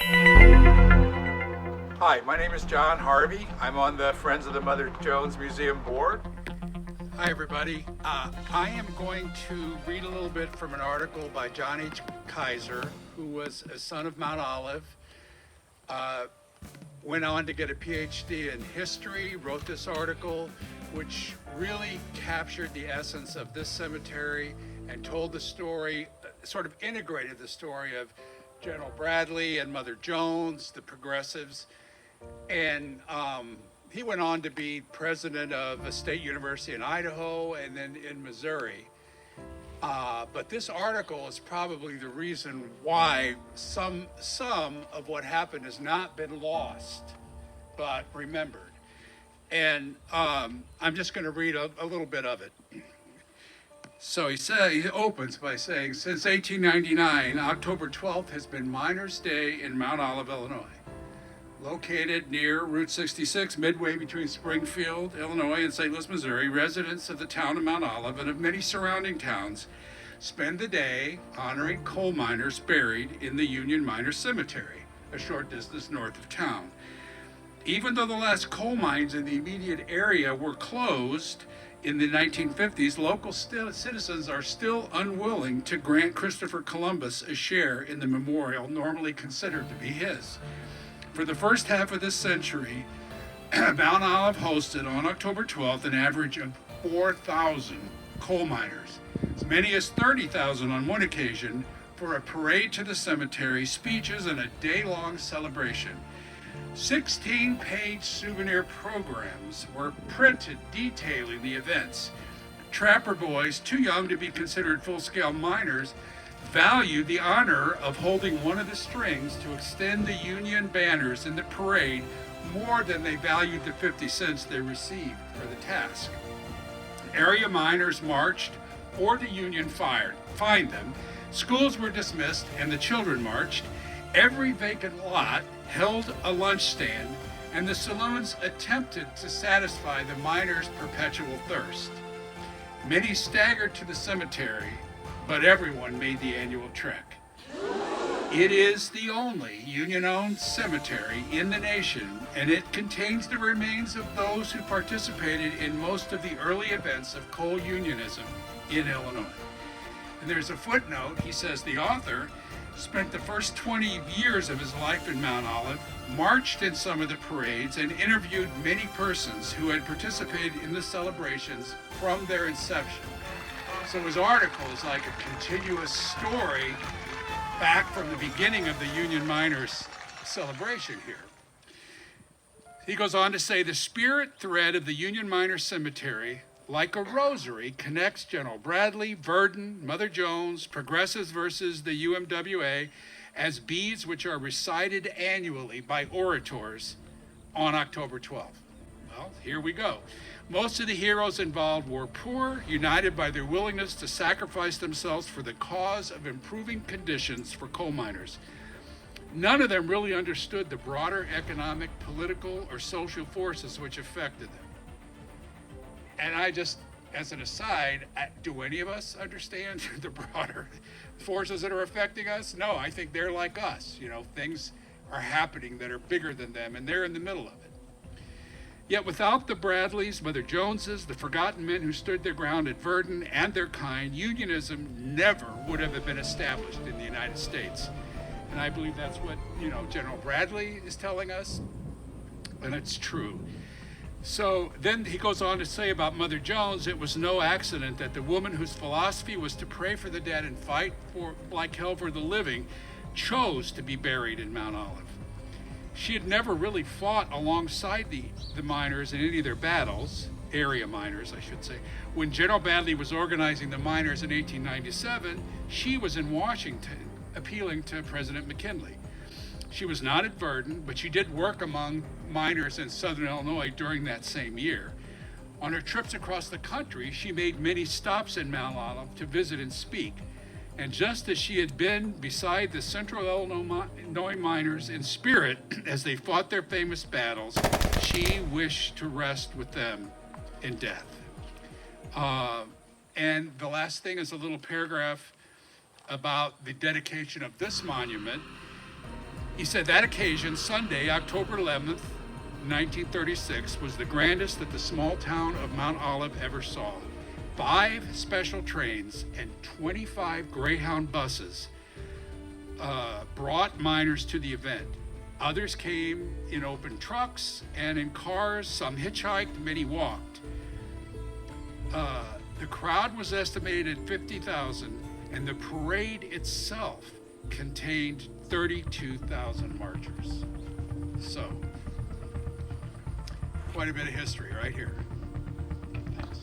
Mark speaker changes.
Speaker 1: Hi, my name is John Harvey. I'm on the Friends of the Mother Jones Museum board.
Speaker 2: Hi, everybody. I am going to read a little bit from an article by John H. Keiser, who was a son of Mount Olive, went on to get a PhD in history, wrote this article, which really captured the essence of this cemetery and told the story, sort of integrated the story of General Bradley and Mother Jones, the progressives. And he went on to be president of a state university in Idaho and then in Missouri. But this article is probably the reason why some of what happened has not been lost, but remembered. And I'm just going to read a little bit of it. So he opens by saying, since 1899, October 12th has been Miners' Day in Mount Olive, Illinois. Located near Route 66, midway between Springfield, Illinois, and St. Louis, Missouri, residents of the town of Mount Olive and of many surrounding towns spend the day honoring coal miners buried in the Union Miners Cemetery, a short distance north of town. Even though the last coal mines in the immediate area were closed in the 1950s, local citizens are still unwilling to grant Christopher Columbus a share in the memorial normally considered to be his. For the first half of this century, Mount Olive hosted on October 12th an average of 4,000 coal miners, as many as 30,000 on one occasion, for a parade to the cemetery, speeches, and a day-long celebration. 16-page souvenir programs were printed detailing the events. Trapper boys, too young to be considered full-scale miners, valued the honor of holding one of the strings to extend the Union banners in the parade more than they valued the 50 cents they received for the task. Area miners marched, or the Union fined them. Schools were dismissed and the children marched. Every vacant lot held a lunch stand, and the saloons attempted to satisfy the miners' perpetual thirst. Many staggered to the cemetery, but everyone made the annual trek. It is the only Union-owned cemetery in the nation, and it contains the remains of those who participated in most of the early events of coal unionism in Illinois. And there's a footnote. He says the author spent the first 20 years of his life in Mount Olive, marched in some of the parades, and interviewed many persons who had participated in the celebrations from their inception. So his article is like a continuous story back from the beginning of the Union Miners celebration here. He goes on to say, the spirit thread of the Union Miners Cemetery, like a rosary, connects General Bradley, Verdon, Mother Jones, progressives versus the UMWA, as beads which are recited annually by orators on October 12th. Well, here we go. Most of the heroes involved were poor, united by their willingness to sacrifice themselves for the cause of improving conditions for coal miners. None of them really understood the broader economic, political, or social forces which affected them. And I just, as an aside, do any of us understand the broader forces that are affecting us? No, I think they're like us. You know, things are happening that are bigger than them, and they're in the middle of it. Yet without the Bradleys, Mother Joneses, the forgotten men who stood their ground at Verdun, and their kind, unionism never would have been established in the United States. And I believe that's what, General Bradley is telling us, and it's true. So then he goes on to say about Mother Jones, it was no accident that the woman whose philosophy was to pray for the dead and fight for like hell for the living chose to be buried in Mount Olive. She had never really fought alongside the miners in any of their battles, area miners, I should say. When General Bradley was organizing the miners in 1897, she was in Washington appealing to President McKinley. She was not at Verdun, but she did work among miners in southern Illinois during that same year. On her trips across the country, she made many stops in Mount Olive to visit and speak. And just as she had been beside the central Illinois miners in spirit as they fought their famous battles, she wished to rest with them in death. And the last thing is a little paragraph about the dedication of this monument. He said that occasion, Sunday, October 11th, 1936, was the grandest that the small town of Mount Olive ever saw. 5 special trains and 25 Greyhound buses brought miners to the event. Others came in open trucks and in cars. Some hitchhiked, many walked. The crowd was estimated at 50,000, and the parade itself contained 32,000 marchers. So, quite a bit of history right here. Thanks.